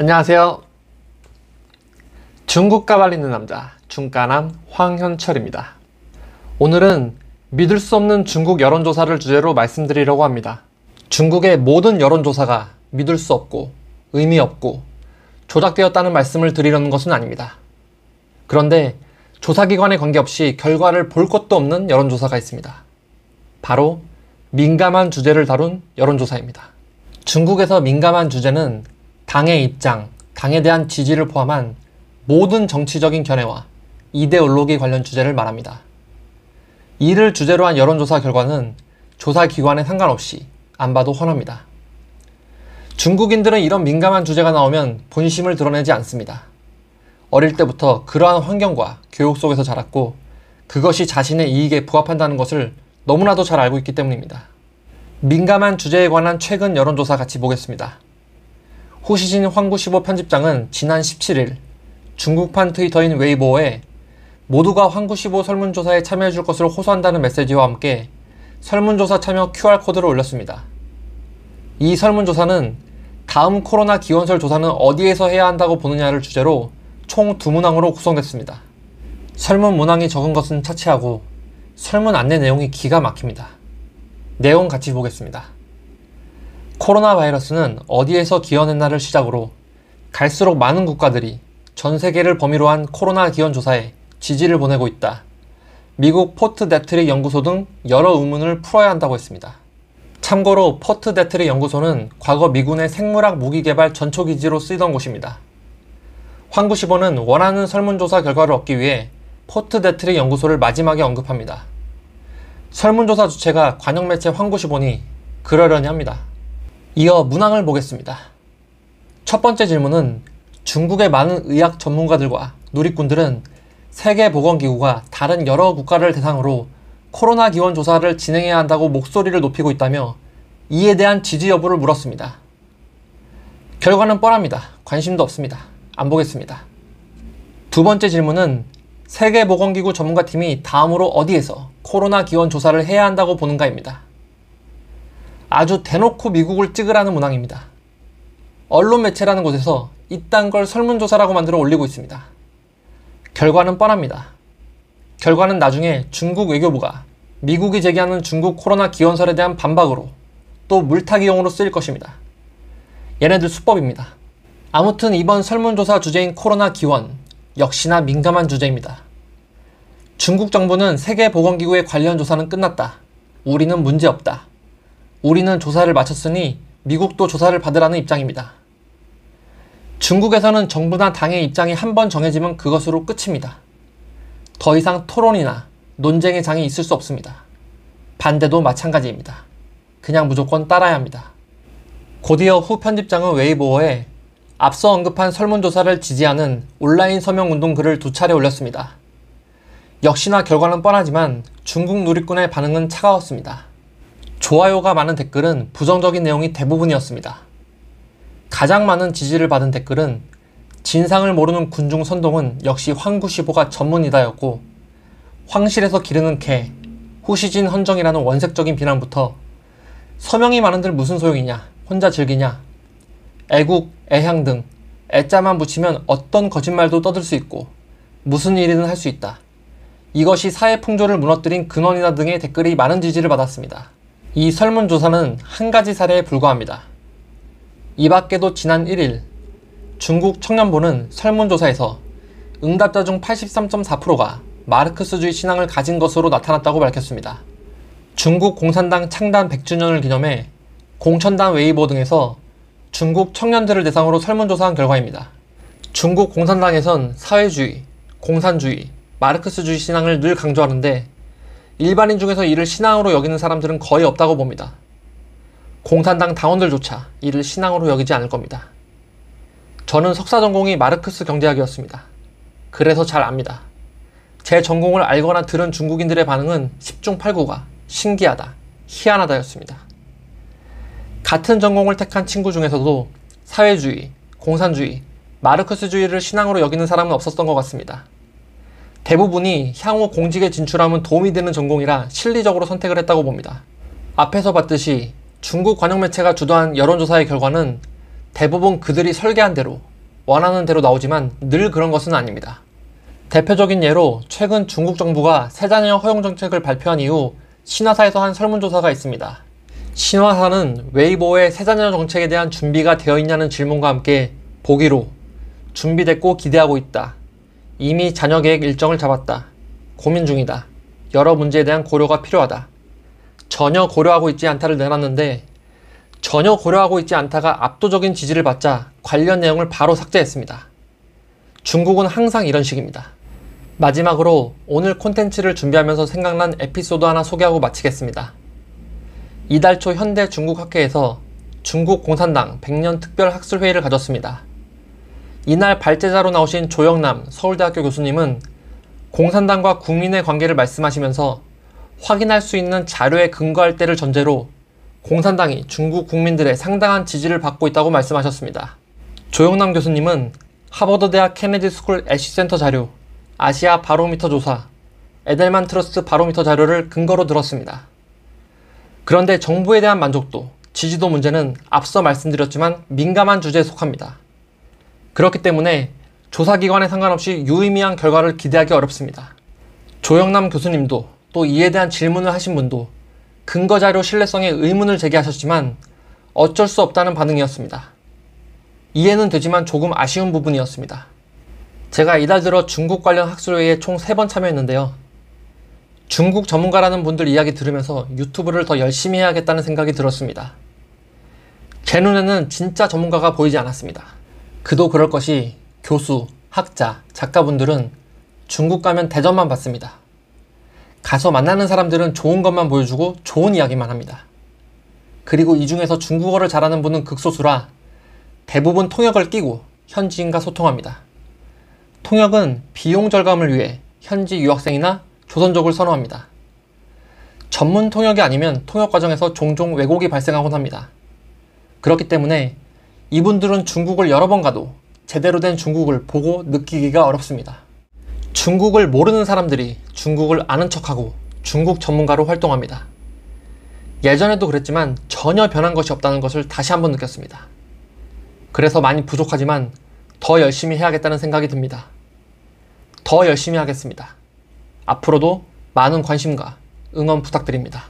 안녕하세요. 중국 까발리는 남자 중까남 황현철입니다. 오늘은 믿을 수 없는 중국 여론조사를 주제로 말씀드리려고 합니다. 중국의 모든 여론조사가 믿을 수 없고 의미 없고 조작되었다는 말씀을 드리려는 것은 아닙니다. 그런데 조사기관에 관계없이 결과를 볼 것도 없는 여론조사가 있습니다. 바로 민감한 주제를 다룬 여론조사입니다. 중국에서 민감한 주제는 당의 입장, 당에 대한 지지를 포함한 모든 정치적인 견해와 이데올로기 관련 주제를 말합니다. 이를 주제로 한 여론조사 결과는 조사기관에 상관없이 안 봐도 훤합니다. 중국인들은 이런 민감한 주제가 나오면 본심을 드러내지 않습니다. 어릴 때부터 그러한 환경과 교육 속에서 자랐고 그것이 자신의 이익에 부합한다는 것을 너무나도 잘 알고 있기 때문입니다. 민감한 주제에 관한 최근 여론조사 같이 보겠습니다. 후시진 황구시보 편집장은 지난 17일 중국판 트위터인 웨이보어에 모두가 황구시보 설문조사에 참여해줄 것을 호소한다는 메시지와 함께 설문조사 참여 QR코드를 올렸습니다. 이 설문조사는 다음 코로나 기원설 조사는 어디에서 해야 한다고 보느냐를 주제로 총 2문항으로 구성됐습니다. 설문 문항이 적은 것은 차치하고 설문 안내 내용이 기가 막힙니다. 내용 같이 보겠습니다. 코로나 바이러스는 어디에서 기원했나를 시작으로 갈수록 많은 국가들이 전 세계를 범위로 한 코로나 기원 조사에 지지를 보내고 있다. 미국 포트 데트릭 연구소 등 여러 의문을 풀어야 한다고 했습니다. 참고로 포트 데트릭 연구소는 과거 미군의 생물학 무기 개발 전초기지로 쓰이던 곳입니다. 황구시보는 원하는 설문조사 결과를 얻기 위해 포트 데트릭 연구소를 마지막에 언급합니다. 설문조사 주체가 관영매체 황구시보니 그러려니 합니다. 이어 문항을 보겠습니다. 첫 번째 질문은 중국의 많은 의학 전문가들과 누리꾼들은 세계보건기구가 다른 여러 국가를 대상으로 코로나 기원 조사를 진행해야 한다고 목소리를 높이고 있다며 이에 대한 지지 여부를 물었습니다. 결과는 뻔합니다. 관심도 없습니다. 안 보겠습니다. 두 번째 질문은 세계보건기구 전문가팀이 다음으로 어디에서 코로나 기원 조사를 해야 한다고 보는가입니다. 아주 대놓고 미국을 찍으라는 문항입니다. 언론 매체라는 곳에서 이딴 걸 설문조사라고 만들어 올리고 있습니다. 결과는 뻔합니다. 결과는 나중에 중국 외교부가 미국이 제기하는 중국 코로나 기원설에 대한 반박으로 또 물타기용으로 쓰일 것입니다. 얘네들 수법입니다. 아무튼 이번 설문조사 주제인 코로나 기원 역시나 민감한 주제입니다. 중국 정부는 세계보건기구의 관련 조사는 끝났다. 우리는 문제없다. 우리는 조사를 마쳤으니 미국도 조사를 받으라는 입장입니다. 중국에서는 정부나 당의 입장이 한번 정해지면 그것으로 끝입니다. 더 이상 토론이나 논쟁의 장이 있을 수 없습니다. 반대도 마찬가지입니다. 그냥 무조건 따라야 합니다. 곧이어 후 편집장은 웨이보어에 앞서 언급한 설문조사를 지지하는 온라인 서명운동 글을 2차례 올렸습니다. 역시나 결과는 뻔하지만 중국 누리꾼의 반응은 차가웠습니다. 좋아요가 많은 댓글은 부정적인 내용이 대부분이었습니다. 가장 많은 지지를 받은 댓글은 진상을 모르는 군중 선동은 역시 황구시보가 전문이다였고 황실에서 기르는 개, 후시진 헌정이라는 원색적인 비난부터 서명이 많은들 무슨 소용이냐, 혼자 즐기냐, 애국, 애향 등 애자만 붙이면 어떤 거짓말도 떠들 수 있고 무슨 일이든 할 수 있다. 이것이 사회 풍조를 무너뜨린 근원이다 등의 댓글이 많은 지지를 받았습니다. 이 설문조사는 한 가지 사례에 불과합니다. 이 밖에도 지난 1일 중국 청년보는 설문조사에서 응답자 중 83.4%가 마르크스주의 신앙을 가진 것으로 나타났다고 밝혔습니다. 중국 공산당 창단 100주년을 기념해 공천당 웨이보 등에서 중국 청년들을 대상으로 설문조사한 결과입니다. 중국 공산당에선 사회주의, 공산주의, 마르크스주의 신앙을 늘 강조하는데 일반인 중에서 이를 신앙으로 여기는 사람들은 거의 없다고 봅니다. 공산당 당원들조차 이를 신앙으로 여기지 않을 겁니다. 저는 석사 전공이 마르크스 경제학이었습니다. 그래서 잘 압니다. 제 전공을 알거나 들은 중국인들의 반응은 10중 8구가 신기하다, 희한하다였습니다. 같은 전공을 택한 친구 중에서도 사회주의, 공산주의, 마르크스주의를 신앙으로 여기는 사람은 없었던 것 같습니다. 대부분이 향후 공직에 진출하면 도움이 되는 전공이라 실리적으로 선택을 했다고 봅니다. 앞에서 봤듯이 중국 관영 매체가 주도한 여론조사의 결과는 대부분 그들이 설계한 대로 원하는 대로 나오지만 늘 그런 것은 아닙니다. 대표적인 예로 최근 중국 정부가 세자녀 허용 정책을 발표한 이후 신화사에서 한 설문조사가 있습니다. 신화사는 웨이보의 세자녀 정책에 대한 준비가 되어 있냐는 질문과 함께 보기로 준비됐고 기대하고 있다. 이미 자녀 계획 일정을 잡았다. 고민 중이다. 여러 문제에 대한 고려가 필요하다. 전혀 고려하고 있지 않다를 내놨는데 전혀 고려하고 있지 않다가 압도적인 지지를 받자 관련 내용을 바로 삭제했습니다. 중국은 항상 이런 식입니다. 마지막으로 오늘 콘텐츠를 준비하면서 생각난 에피소드 하나 소개하고 마치겠습니다. 이달 초 현대 중국학회에서 중국 공산당 100년 특별학술회의를 가졌습니다. 이날 발제자로 나오신 조영남 서울대학교 교수님은 공산당과 국민의 관계를 말씀하시면서 확인할 수 있는 자료에 근거할 때를 전제로 공산당이 중국 국민들의 상당한 지지를 받고 있다고 말씀하셨습니다. 조영남 교수님은 하버드대학 케네디 스쿨 애쉬센터 자료, 아시아 바로미터 조사, 에델만 트러스트 바로미터 자료를 근거로 들었습니다. 그런데 정부에 대한 만족도, 지지도 문제는 앞서 말씀드렸지만 민감한 주제에 속합니다. 그렇기 때문에 조사기관에 상관없이 유의미한 결과를 기대하기 어렵습니다. 조영남 교수님도 또 이에 대한 질문을 하신 분도 근거자료 신뢰성에 의문을 제기하셨지만 어쩔 수 없다는 반응이었습니다. 이해는 되지만 조금 아쉬운 부분이었습니다. 제가 이달 들어 중국 관련 학술회의에 총 3번 참여했는데요. 중국 전문가라는 분들 이야기 들으면서 유튜브를 더 열심히 해야겠다는 생각이 들었습니다. 제 눈에는 진짜 전문가가 보이지 않았습니다. 그도 그럴 것이 교수, 학자, 작가분들은 중국 가면 대접만 받습니다. 가서 만나는 사람들은 좋은 것만 보여주고 좋은 이야기만 합니다. 그리고 이 중에서 중국어를 잘하는 분은 극소수라 대부분 통역을 끼고 현지인과 소통합니다. 통역은 비용 절감을 위해 현지 유학생이나 조선족을 선호합니다. 전문 통역이 아니면 통역 과정에서 종종 왜곡이 발생하곤 합니다. 그렇기 때문에 이분들은 중국을 여러 번 가도 제대로 된 중국을 보고 느끼기가 어렵습니다. 중국을 모르는 사람들이 중국을 아는 척하고 중국 전문가로 활동합니다. 예전에도 그랬지만 전혀 변한 것이 없다는 것을 다시 한번 느꼈습니다. 그래서 많이 부족하지만 더 열심히 해야겠다는 생각이 듭니다. 더 열심히 하겠습니다. 앞으로도 많은 관심과 응원 부탁드립니다.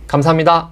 감사합니다.